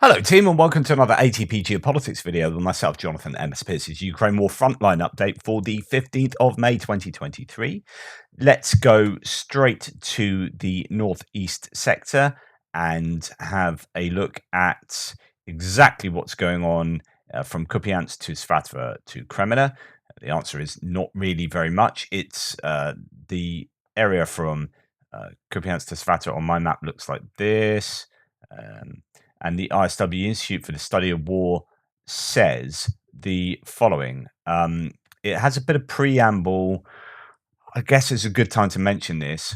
Hello, team, and welcome to another ATP Geopolitics video with myself, Jonathan M. Pierce's Ukraine War Frontline update for the 15th of May 2023. Let's go straight to the northeast sector and have a look at exactly what's going on from Kupiansk to Svatva to Kreminna. The answer is not really very much. It's the area from Kupiansk to Svatva on my map looks like this. And the ISW Institute for the Study of War says the following. It has a bit of preamble. I guess it's a good time to mention this.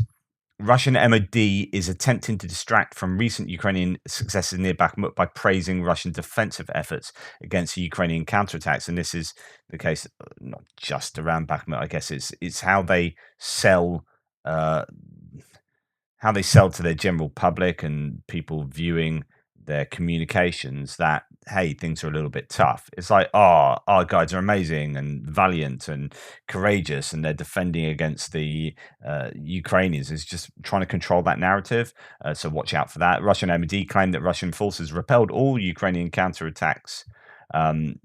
Russian MOD is attempting to distract from recent Ukrainian successes near Bakhmut by praising Russian defensive efforts against the Ukrainian counterattacks. And this is the case not just around Bakhmut. I guess it's how they sell to their general public and people viewing their communications that, hey, things are a little bit tough. It's like, our guys are amazing and valiant and courageous, and they're defending against the Ukrainians. It's just trying to control that narrative. So watch out for that. Russian MOD claimed that Russian forces repelled all Ukrainian counterattacks. And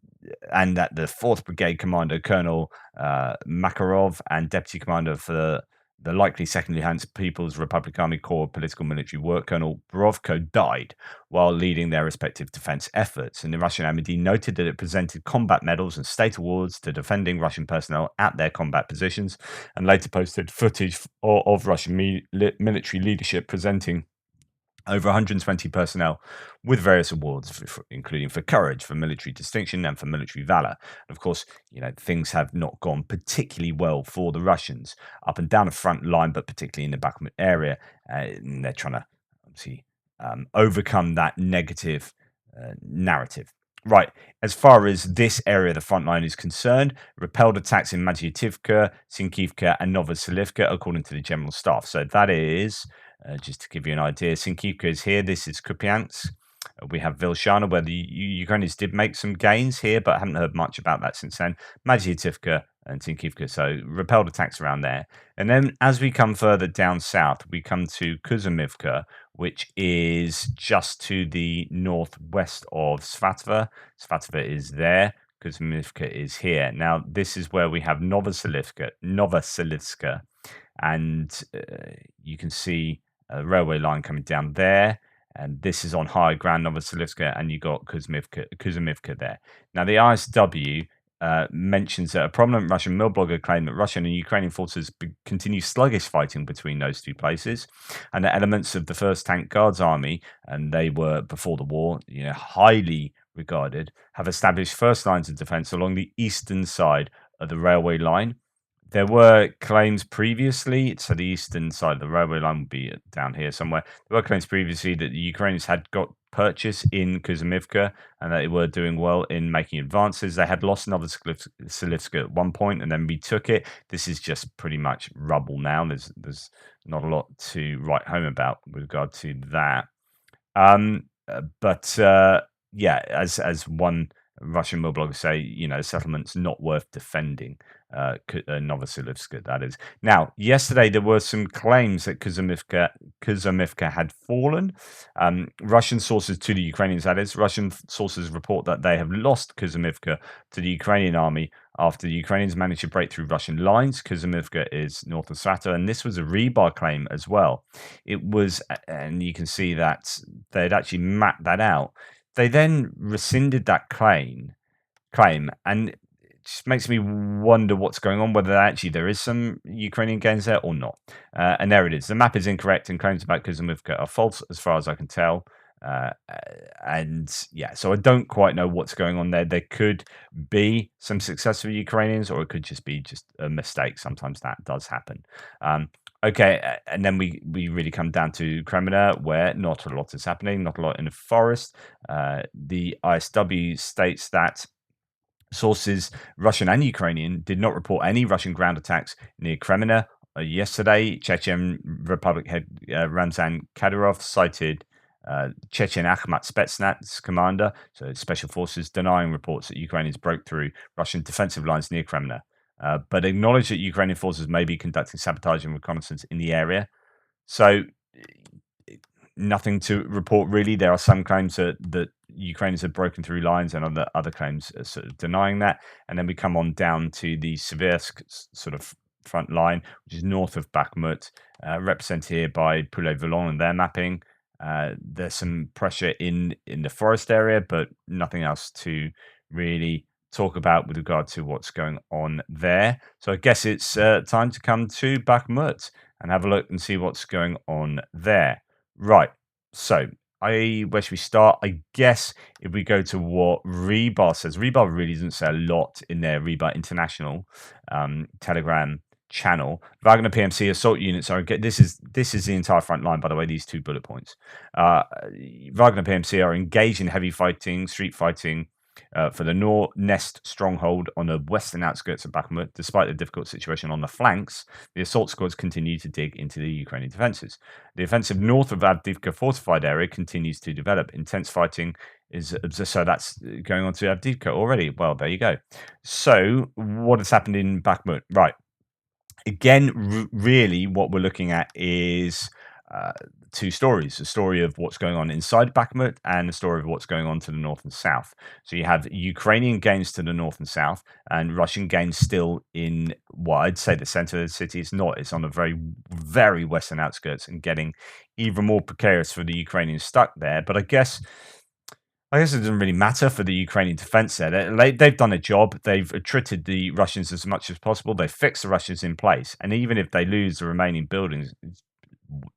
that the 4th Brigade Commander, Colonel Makarov, and Deputy Commander for the likely Second Luhansk People's Republic Army Corps Political Military Work, Colonel Borovko, died while leading their respective defense efforts. And the Russian MOD noted that it presented combat medals and state awards to defending Russian personnel at their combat positions, and later posted footage of Russian military leadership presenting over 120 personnel with various awards, including for courage, for military distinction, and for military valor. And of course, things have not gone particularly well for the Russians up and down the front line, but particularly in the Bakhmut area. And they're trying to obviously overcome that negative narrative. Right, as far as this area of the front line is concerned, repelled attacks in Adivka, Sinkivka, and Novoselivka, according to the General Staff. So that is, just to give you an idea, Sinkivka is here. This is Kupiansk. We have Vilshana, where the Ukrainians did make some gains here, but haven't heard much about that since then. Majiativka and Sinkivka, so repelled attacks around there. And then as we come further down south, we come to Kuzumivka, which is just to the northwest of Svatva. Svatva is there. Kuzumivka is here. Now, this is where we have Novoselivska, and you can see a railway line coming down there. And this is on high ground, Novoselivska, and you got Kuzumivka there. Now, the ISW mentions that a prominent Russian mill blogger claimed that Russian and Ukrainian forces continue sluggish fighting between those two places, and that elements of the 1st Tank Guards Army, and they were before the war, highly regarded, have established first lines of defense along the eastern side of the railway line. There were claims previously, so the eastern side of the railway line would be down here somewhere. There were claims previously that the Ukrainians had got purchase in Kuzumivka and that they were doing well in making advances. They had lost Novoselivska at one point and then retook it. This is just pretty much rubble now. There's not a lot to write home about with regard to that. Yeah, as one Russian mill bloggers say, settlement's not worth defending. Novoselivska, that is. Now, yesterday there were some claims that Kuzumivka had fallen. Russian sources to the Ukrainians, that is. Russian sources report that they have lost Kuzumivka to the Ukrainian army after the Ukrainians managed to break through Russian lines. Kuzumivka is north of Svatva, and this was a rebar claim as well. It was, and you can see that they'd actually mapped that out. They then rescinded that claim, and it just makes me wonder what's going on, whether actually there is some Ukrainian gains there or not. And there it is. The map is incorrect, and claims about Kuzumivka are false, as far as I can tell. So I don't quite know what's going on there. There could be some success for Ukrainians, or it could just be a mistake. Sometimes that does happen. Okay, and then we really come down to Kreminna, where not a lot is happening, not a lot in the forest. The ISW states that sources, Russian and Ukrainian, did not report any Russian ground attacks near Kreminna. Yesterday, Chechen Republic head Ramzan Kadyrov cited Chechen Akhmat Spetsnaz commander, so special forces, denying reports that Ukrainians broke through Russian defensive lines near Kreminna, but acknowledged that Ukrainian forces may be conducting sabotage and reconnaissance in the area. So nothing to report really. There are some claims that Ukrainians have broken through lines, and other claims are sort of denying that. And then we come on down to the Seversk sort of front line, which is north of Bakhmut, represented here by Poulet Volant and their mapping. There's some pressure in the forest area, but nothing else to really talk about with regard to what's going on there. So I guess it's time to come to Bakhmut and have a look and see what's going on there. Right. So where should we start? I guess if we go to what Rebar says, Rebar really doesn't say a lot in their Rebar International Telegram channel. Wagner PMC assault units are this is the entire front line, by the way, these 2 bullet points. Wagner PMC are engaged in heavy fighting, street fighting for the Nest stronghold on the western outskirts of Bakhmut. Despite the difficult situation on the flanks, the assault squads continue to dig into the Ukrainian defenses. The offensive north of Adivka fortified area continues to develop. Intense fighting is so that's going on to Adivka already. Well, there you go. So what has happened in Bakhmut? Right. Again, really what we're looking at is 2 stories: a story of what's going on inside Bakhmut and a story of what's going on to the north and south. So you have Ukrainian gains to the north and south, and Russian gains still in what I'd say the center of the city. It's not. It's on the very, very western outskirts and getting even more precarious for the Ukrainians stuck there. But I guess it doesn't really matter for the Ukrainian defense there. They've done a job. They've attrited the Russians as much as possible. They've fixed the Russians in place. And even if they lose the remaining buildings,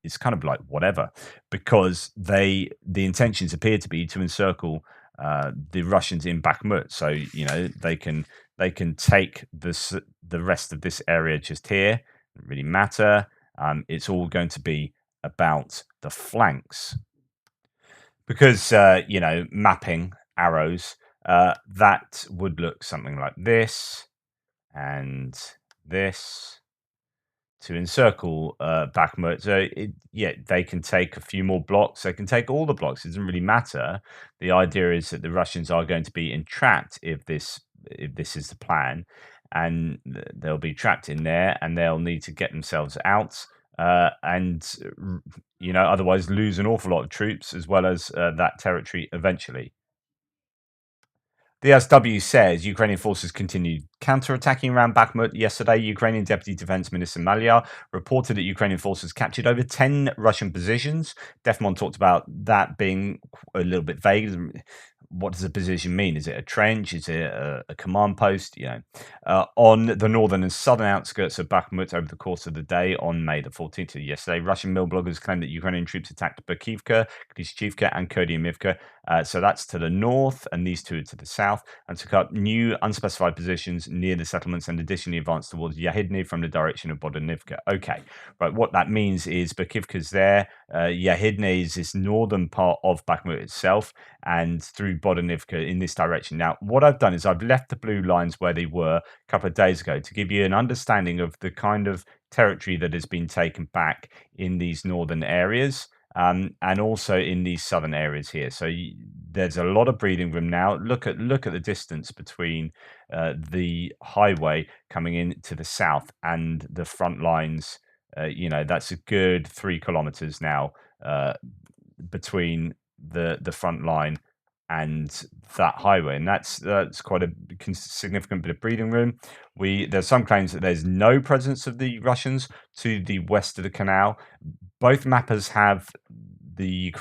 it's kind of like whatever, because the intentions appear to be to encircle the Russians in Bakhmut. So, they can take the rest of this area just here. It doesn't really matter. It's all going to be about the flanks. Because, mapping arrows, that would look something like this and this to encircle Bakhmut. So, they can take a few more blocks. They can take all the blocks. It doesn't really matter. The idea is that the Russians are going to be entrapped if this is the plan, and they'll be trapped in there, and they'll need to get themselves out. Otherwise lose an awful lot of troops as well as that territory eventually. The SW says Ukrainian forces continued counterattacking around Bakhmut. Yesterday, Ukrainian Deputy Defense Minister Malyar reported that Ukrainian forces captured over 10 Russian positions. Defmon talked about that being a little bit vague. What does a position mean? Is it a trench? Is it a command post? On the northern and southern outskirts of Bakhmut over the course of the day on May the 14th, yesterday, Russian mill bloggers claimed that Ukrainian troops attacked Bakhivka, Klishchivka, and Kupiansk-Kreminna. So that's to the north, and these 2 are to the south, and took up new unspecified positions near the settlements, and additionally advanced towards Yahidny from the direction of Bodonivka. Okay, right. What that means is Bakhivka's there. Yahidny is this northern part of Bakhmut itself, and through Bodonivka in this direction. Now, what I've done is I've left the blue lines where they were a couple of days ago to give you an understanding of the kind of territory that has been taken back in these northern areas. And also in these southern areas here. So there's a lot of breathing room now. Look at the distance between the highway coming in to the south and the front lines. That's a good 3 kilometers now between the front line and that highway, and that's quite a significant bit of breathing room. There's some claims that there's no presence of the Russians to the west of the canal. Both mappers have the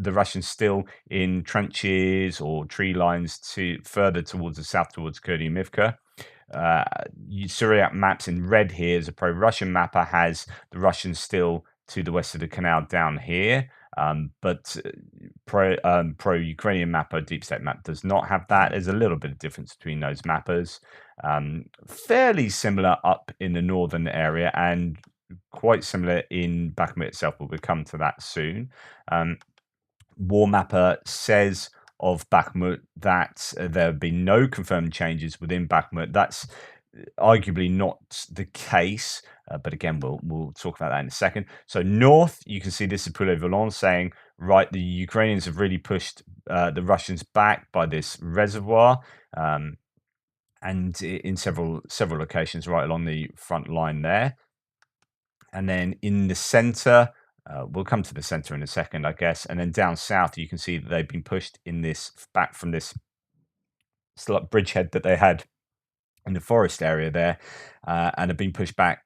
Russians still in trenches or tree lines to further towards the south, towards Kupiansk. Syriac maps in red here as a pro-Russian mapper has the Russians still to the west of the canal down here. But pro-Ukrainian mapper, Deep State map, does not have that. There's a little bit of difference between those mappers. Fairly similar up in the northern area and quite similar in Bakhmut itself, but we'll come to that soon. War Mapper says of Bakhmut that there have been no confirmed changes within Bakhmut. That's arguably not the case, but again, we'll talk about that in a second. So north, you can see this is Poulet Volant saying, right, the Ukrainians have really pushed the Russians back by this reservoir, and in several locations right along the front line there. And then in the center, We'll come to the center in a second, I guess. And then down south, you can see that they've been pushed in this back from this slight bridgehead that they had in the forest area there, and have been pushed back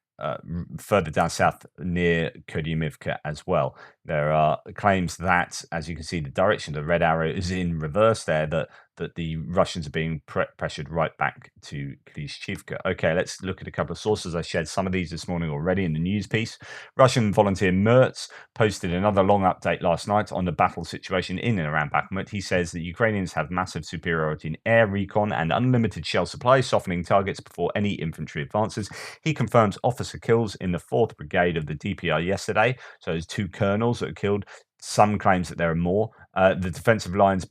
further down south near Kupiansk as well. There are claims that, as you can see, the direction of the red arrow is in reverse there, that the Russians are being pressured right back to Klishchivka. Okay, let's look at a couple of sources. I shared some of these this morning already in the news piece. Russian volunteer Mertz posted another long update last night on the battle situation in and around Bakhmut. He says that Ukrainians have massive superiority in air recon and unlimited shell supply, softening targets before any infantry advances. He confirms officer kills in the 4th Brigade of the DPR yesterday. So there's 2 colonels that are killed. Some claims that there are more. The defensive lines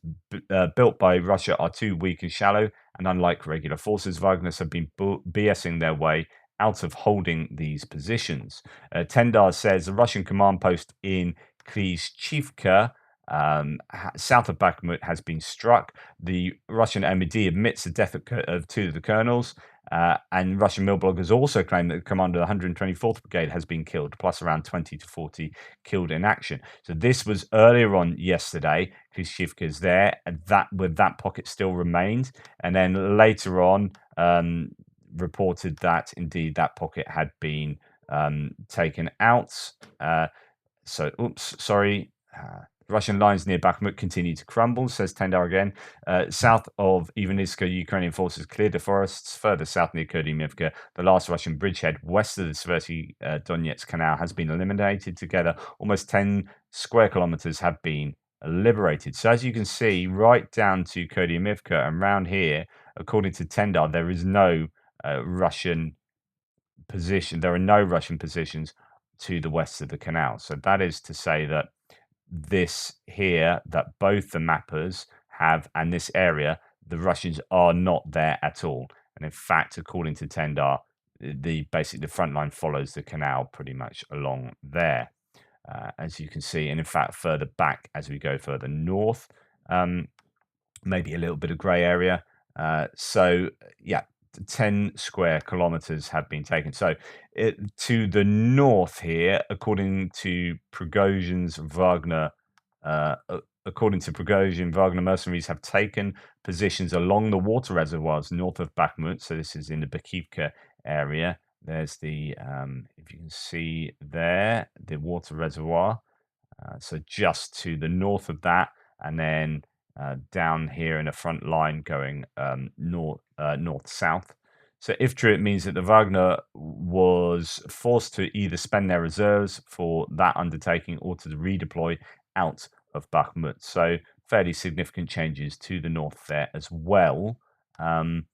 built by Russia are too weak and shallow, and unlike regular forces, Wagners have been BSing their way out of holding these positions. Tendar says the Russian command post in Klishchivka, south of Bakhmut, has been struck. The Russian MOD admits the death of 2 of the colonels, and Russian mill bloggers also claim that the commander of the 124th Brigade has been killed, plus around 20 to 40 killed in action. So this was earlier on yesterday. Klishchivka is there, and that pocket still remained. And then later on, reported that indeed that pocket had been taken out. Russian lines near Bakhmut continue to crumble, says Tendar again. South of Ivaniska, Ukrainian forces cleared the forests. Further south near Kupiansk, the last Russian bridgehead west of the Seversky Donetsk Canal has been eliminated. Together, almost 10 square kilometers have been liberated. So as you can see, right down to Kupiansk and around here, according to Tendar, there is no Russian position. There are no Russian positions to the west of the canal. So that is to say that this here, that both the mappers have, and this area, the Russians are not there at all. And in fact, according to Tendar, basically the front line follows the canal pretty much along there, as you can see. And in fact, further back as we go further north, maybe a little bit of grey area. So yeah, 10 square kilometers have been taken. So to the north here, according to Prigozhin's Wagner, Wagner mercenaries have taken positions along the water reservoirs north of Bakhmut. So this is in the Bakhivka area. There's the, if you can see there, the water reservoir. So just to the north of that, and then down here in a front line going north-south. So if true, it means that the Wagner was forced to either spend their reserves for that undertaking or to redeploy out of Bakhmut. So fairly significant changes to the north there as well. And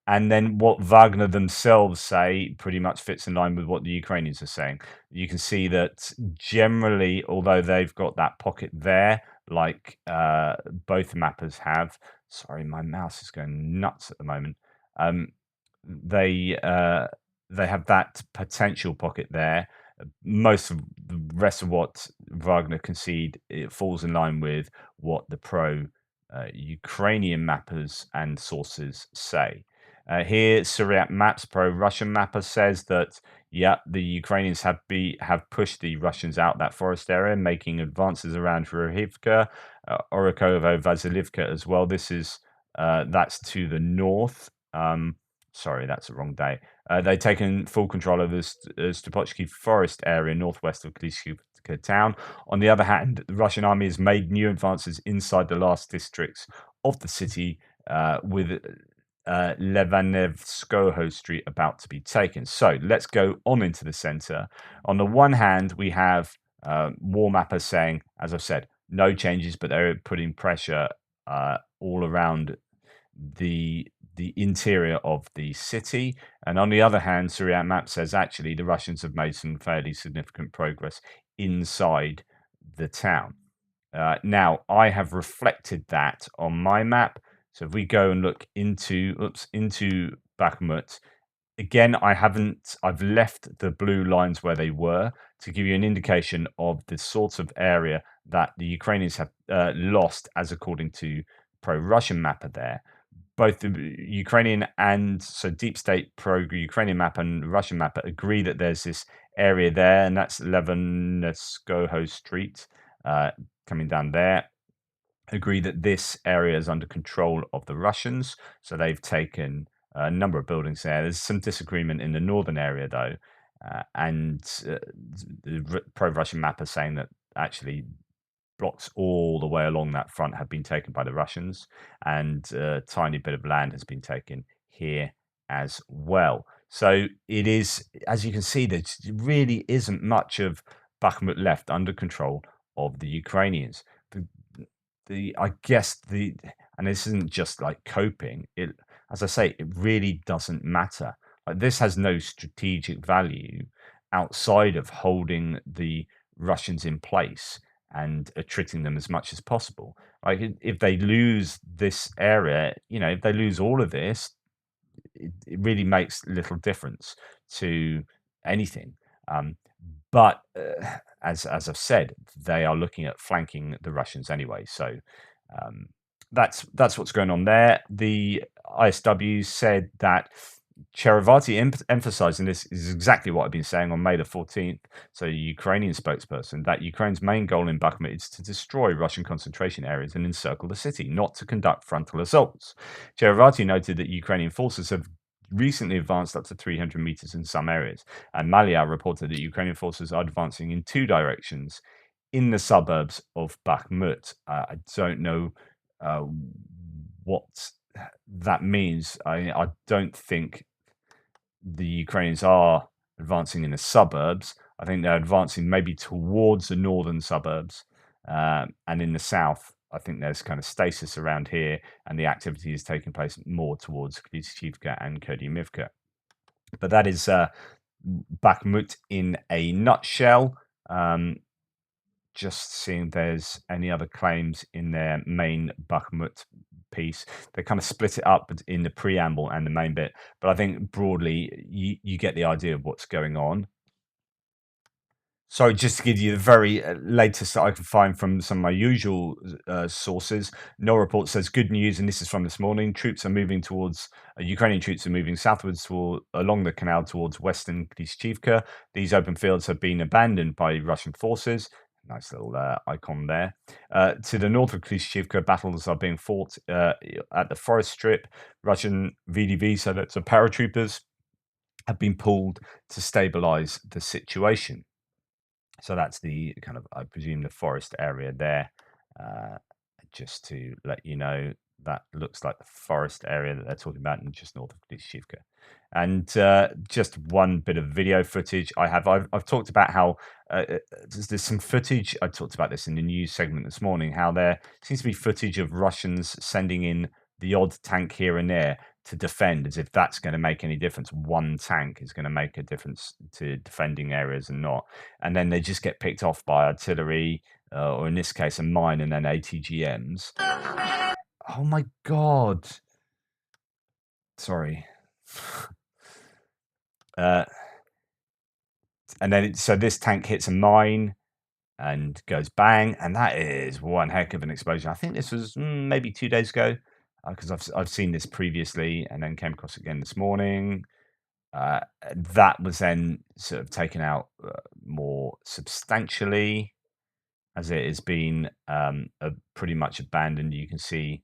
then what Wagner themselves say pretty much fits in line with what the Ukrainians are saying. You can see that generally, although they've got that pocket there, like both mappers have. Sorry, my mouse is going nuts at the moment. They have that potential pocket there. Most of the rest of what Wagner concede, it falls in line with what the pro-Ukrainian mappers and sources say. Here, Syriac Maps, pro-Russian mapper, says that yeah, the Ukrainians have pushed the Russians out that forest area, making advances around Vuhledar, Orikovo, Vasilivka as well. This is that's to the north. Sorry, that's the wrong day. They've taken full control of the Stupochki forest area northwest of Klishchivka town. On the other hand, the Russian army has made new advances inside the last districts of the city, with Levanevskoho Street about to be taken. So let's go on into the center. On the one hand, we have war mappers saying, as I've said, no changes, but they're putting pressure all around the interior of the city. And on the other hand, Syriac Map says actually the Russians have made some fairly significant progress inside the town. Now, I have reflected that on my map. So if we go and look into Bakhmut, again, I've left the blue lines where they were to give you an indication of the sort of area that the Ukrainians have lost, as according to pro-Russian mapper there. Both the Ukrainian and so deep state pro-Ukrainian map and Russian mapper agree that there's this area there, and that's Levoneskoho Street, coming down there. Agree that this area is under control of the Russians, so they've taken a number of buildings there. There's some disagreement in the northern area, though, and the pro-Russian map is saying that actually blocks all the way along that front have been taken by the Russians, and a tiny bit of land has been taken here as well. So it is, as you can see, there really isn't much of Bakhmut left under control of the Ukrainians. I guess and this isn't just like coping. It, as I say, it really doesn't matter. Like, this has no strategic value outside of holding the Russians in place and attriting them as much as possible. Like, if they lose this area, if they lose all of this, it really makes little difference to anything. But as I've said, they are looking at flanking the Russians anyway. So that's what's going on there. The ISW said that Cherevati emphasizing this is exactly what I've been saying on May the 14th. So, the Ukrainian spokesperson, that Ukraine's main goal in Bakhmut is to destroy Russian concentration areas and encircle the city, not to conduct frontal assaults. Cherevati noted that Ukrainian forces have recently advanced up to 300 meters in some areas, and Malia reported that Ukrainian forces are advancing in two directions in the suburbs of Bakhmut. I don't know what that means. I don't think the Ukrainians are advancing in the suburbs. I think they're advancing maybe towards the northern suburbs, and in the south, I think there's kind of stasis around here, and the activity is taking place more towards Kupiansk-Kreminna and Kherson. But that is Bakhmut in a nutshell. Just seeing if there's any other claims in their main Bakhmut piece. They kind of split it up in the preamble and the main bit, but I think broadly you get the idea of what's going on. So, just to give you the very latest that I can find from some of my usual sources, No Report says good news, and this is from this morning. Troops are moving towards Ukrainian troops are moving southwards along the canal towards western Klishchivka. These open fields have been abandoned by Russian forces. Nice little icon there. To the north of Klishchivka, battles are being fought at the forest strip. Russian VDV, so that's the paratroopers, have been pulled to stabilize the situation. So that's the kind of, I presume, the forest area there. Just to let you know, that looks like the forest area that they're talking about, and just north of Klishchivka. And just one bit of video footage I've talked about how there's some footage. I talked about this in the news segment this morning, how there seems to be footage of Russians sending in the odd tank here and there to defend, as if that's going to make any difference. One tank is going to make a difference to defending areas and not. And then they just get picked off by artillery, or in this case, a mine, and then ATGMs. Oh my God. Sorry. And then so this tank hits a mine and goes bang, and that is one heck of an explosion. I think this was maybe 2 days ago, because I've seen this previously and then came across it again this morning. That was then sort of taken out more substantially, as it has been pretty much abandoned. You can see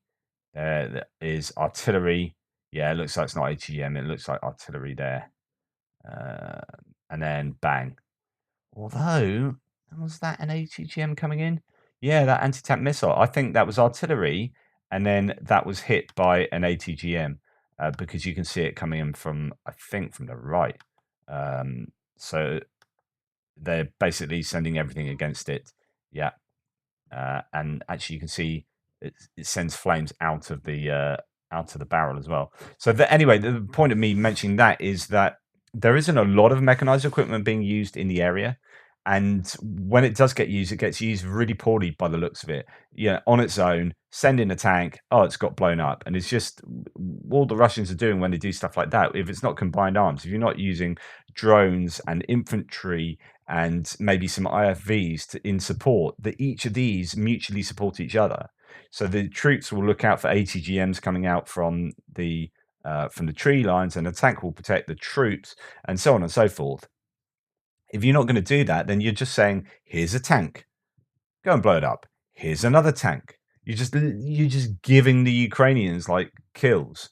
there is artillery. Yeah, it looks like it's not ATGM. It looks like artillery there. And then bang. Although, was that an ATGM coming in? Yeah, that anti-tank missile. I think that was artillery, and then that was hit by an ATGM, because you can see it coming in from, I think, from the right. So they're basically sending everything against it. Yeah. And actually, you can see it sends flames out of the barrel as well. So anyway, the point of me mentioning that is that there isn't a lot of mechanized equipment being used in the area, and when it does get used, it gets used really poorly by the looks of it. Yeah, on its own, send in a tank. Oh, it's got blown up, and it's just all the Russians are doing when they do stuff like that. If it's not combined arms, if you're not using drones and infantry and maybe some IFVs in support, that each of these mutually support each other. So the troops will look out for ATGMs coming out from the tree lines, and the tank will protect the troops, and so on and so forth. If you're not going to do that, then you're just saying, here's a tank, go and blow it up. Here's another tank. You're just giving the Ukrainians like kills.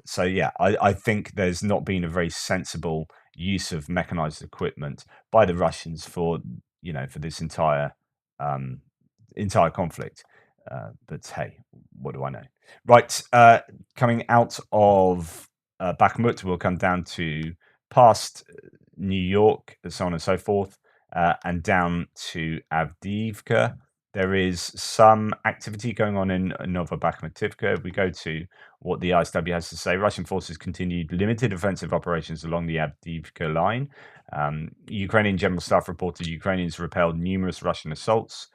So yeah, I think there's not been a very sensible use of mechanized equipment by the Russians for for this um, entire conflict. But hey, what do I know? Right, coming out of Bakhmut, we'll come down to past New York, and so on and so forth, and down to Avdiivka. There is some activity going on in Novobakhmutivka. If we go to what the ISW has to say, Russian forces continued limited offensive operations along the Adivka line. Ukrainian General Staff reported Ukrainians repelled numerous Russian assaults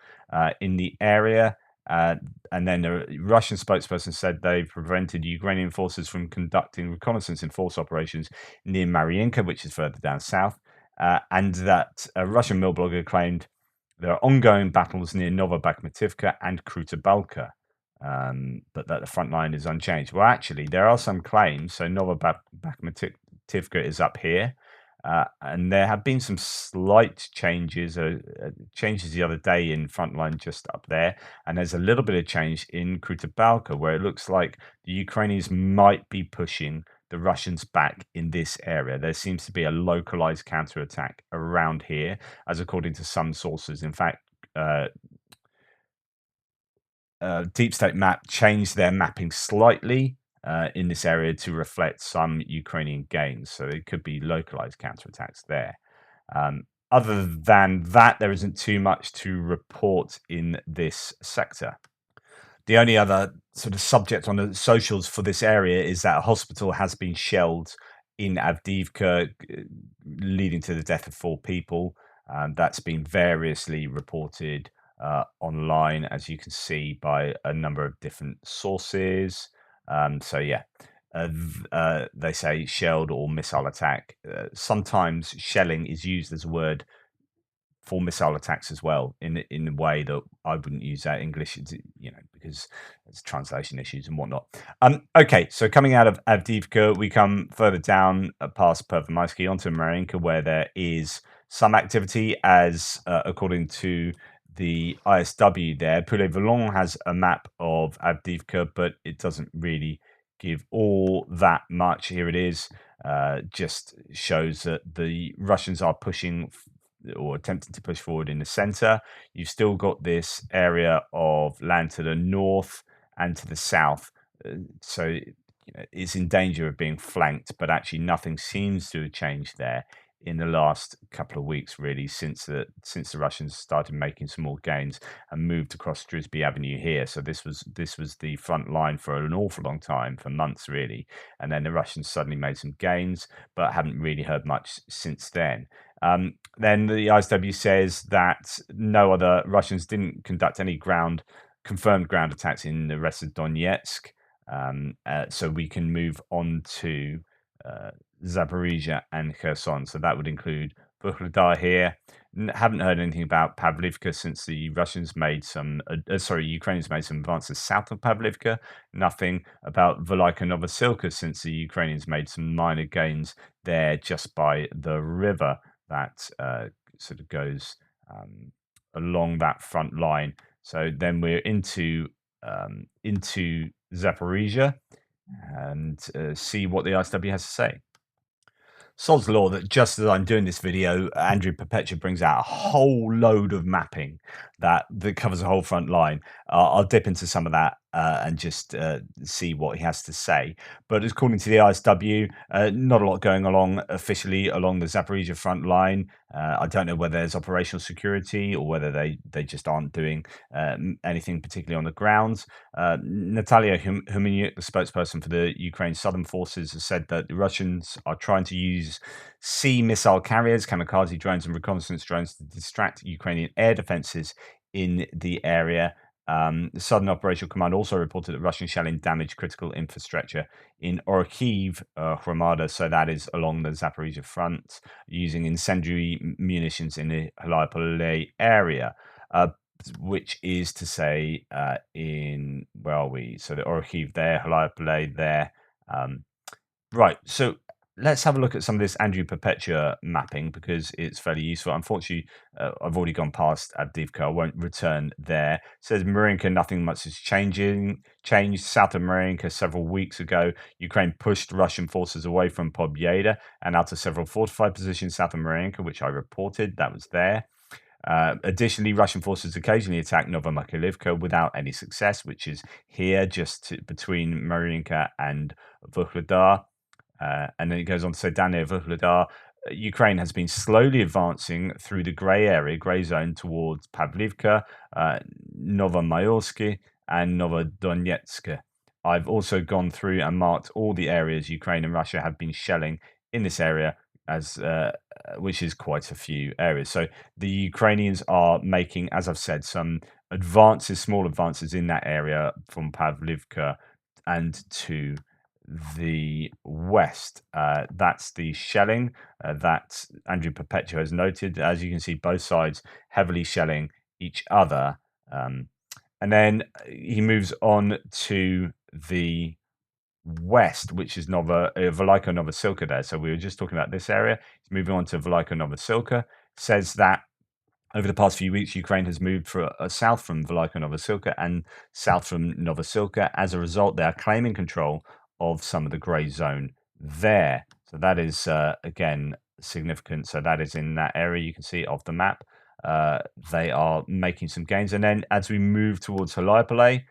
in the area. And then the Russian spokesperson said they prevented Ukrainian forces from conducting reconnaissance and force operations near Marinka, which is further down south, and that a Russian mill blogger claimed there are ongoing battles near Novobakhmutivka and Kruta but that the front line is unchanged. Well, actually, there are some claims. So Novobakhmutivka is up here, and there have been some slight changes, changes the other day in Frontline just up there, and there's a little bit of change in Kruta where it looks like the Ukrainians might be pushing the Russians back in this area. There seems to be a localized counterattack around here, as according to some sources. In fact, Deep State Map changed their mapping slightly in this area to reflect some Ukrainian gains. So it could be localized counterattacks there. Other than that, there isn't too much to report in this sector. The only other sort of subject on the socials for this area is that a hospital has been shelled in Avdiivka, leading to the death of 4 people. That's been variously reported online, as you can see, by a number of different sources. So yeah, they say shelled or missile attack. Sometimes shelling is used as a word for missile attacks as well, in a way that I wouldn't use that English, because there's translation issues and whatnot. Okay, so coming out of Avdiivka, we come further down past Pervomaisky onto Marinka, where there is some activity, as according to the ISW there. Poulet Volant has a map of Avdiivka, but it doesn't really give all that much. Here it is. Just shows that the Russians are pushing or attempting to push forward in the center. You've still got this area of land to the north and to the south. So it's in danger of being flanked, but actually nothing seems to have changed there in the last couple of weeks, really, since the Russians started making some more gains and moved across Drisby Avenue here. So this was the front line for an awful long time, for months really, and then the Russians suddenly made some gains, but haven't really heard much since then. Then the ISW says that no other Russians didn't conduct any confirmed ground attacks in the rest of Donetsk. So we can move on to Zaporizhia and Kherson. So that would include Vuhledar here. Haven't heard anything about Pavlivka since the Russians made some, Ukrainians made some advances south of Pavlivka. Nothing about Velika Novosilka since the Ukrainians made some minor gains there just by the river that sort of goes along that front line. So then we're into Zaporizhia and see what the ISW has to say. Sod's law that just as I'm doing this video, Andrew Perpetua brings out a whole load of mapping that covers the whole front line. I'll dip into some of that and just see what he has to say. But according to the ISW, not a lot going along officially along the Zaporizhia front line. I don't know whether there's operational security or whether they just aren't doing anything particularly on the ground. Natalia Humeniuk, the spokesperson for the Ukraine Southern Forces, has said that the Russians are trying to use sea missile carriers, kamikaze drones, and reconnaissance drones to distract Ukrainian air defenses in the area. The Southern Operational Command also reported that Russian shelling damaged critical infrastructure in Orkhiv, Hromada, so that is along the Zaporizhia front, using incendiary munitions in the Hlaypole area. Which is to say, where are we? So the Orkhiv there, Hlaypole there. Right. So let's have a look at some of this Andrew Perpetua mapping because it's fairly useful. Unfortunately, I've already gone past Adivka. I won't return there. It says Marinka, nothing much is changed. South of Marinka several weeks ago, Ukraine pushed Russian forces away from Pobyeda and out of several fortified positions south of Marinka, which I reported. That was there. Additionally, Russian forces occasionally attack Novomykhailivka without any success, which is here between Marinka and Vuhledar. And then it goes on to say, down near Vuhledar, Ukraine has been slowly advancing through the grey zone towards Pavlivka, Novomayorsky, and Novodonetsk. I've also gone through and marked all the areas Ukraine and Russia have been shelling in this area, as which is quite a few areas. So the Ukrainians are making, as I've said, some advances, small advances in that area from Pavlivka and to the west. That's the shelling that Andrew Perpetua has noted. As you can see, both sides heavily shelling each other. And then he moves on to the west, which is Veliko Novosilka there. So we were just talking about this area. He's moving on to Veliko Novosilka. Says that over the past few weeks, Ukraine has moved south from Veliko Novosilka and south from Novosilka. As a result, they are claiming control of some of the grey zone there. So that is, again, significant. So that is in that area you can see of the map. They are making some gains. And then as we move towards Holypole,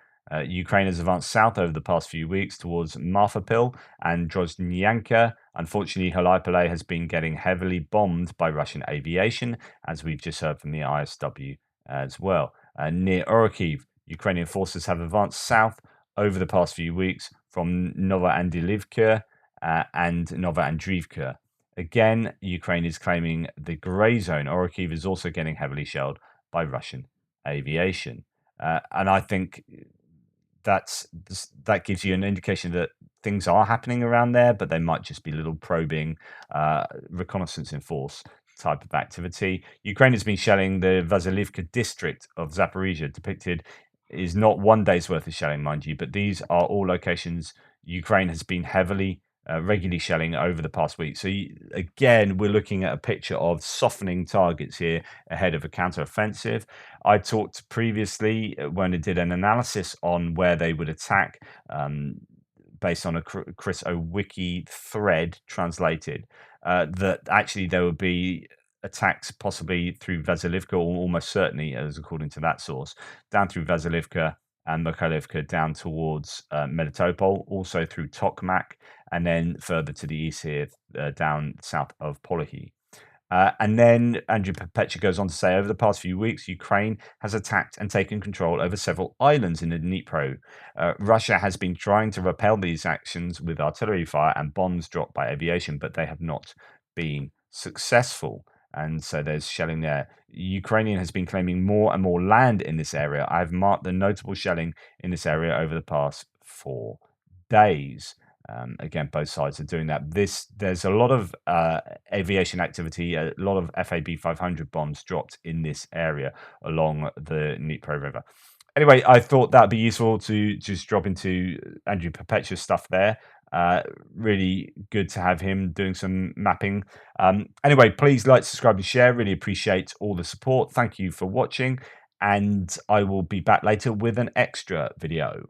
Ukraine has advanced south over the past few weeks towards Marfapil and Droznyanka. Unfortunately, Holypole has been getting heavily bombed by Russian aviation, as we've just heard from the ISW as well. Near Orokhiv, Ukrainian forces have advanced south over the past few weeks from Novoandilivka and Novoandrivka. Again, Ukraine is claiming the grey zone. Orokhiv is also getting heavily shelled by Russian aviation. And I think that gives you an indication that things are happening around there, but they might just be little probing, reconnaissance in force type of activity. Ukraine has been shelling the Vasilivka district of Zaporizhia. Depicted is not one day's worth of shelling, mind you, but these are all locations Ukraine has been heavily, regularly shelling over the past week. So again, we're looking at a picture of softening targets here ahead of a counteroffensive. I talked previously when I did an analysis on where they would attack, based on a Chris Owicki thread translated, that actually there would be attacks possibly through Vasilivka, or almost certainly, as according to that source, down through Vasilivka and Mikhailivka down towards Melitopol, also through Tokmak, and then further to the east here, down south of Polohi. And then Andrew Perpetua goes on to say, over the past few weeks, Ukraine has attacked and taken control over several islands in the Dnipro. Russia has been trying to repel these actions with artillery fire and bombs dropped by aviation, but they have not been successful. And so there's shelling there. Ukrainian has been claiming more and more land in this area. I've marked the notable shelling in this area over the past 4 days. Again, both sides are doing that. There's a lot of aviation activity, a lot of FAB 500 bombs dropped in this area along the Dnipro River. Anyway, I thought that'd be useful to just drop into Andrew Perpetua's stuff there. Really good to have him doing some mapping. Anyway, please like, subscribe, and share. Really appreciate all the support. Thank you for watching, and I will be back later with an extra video.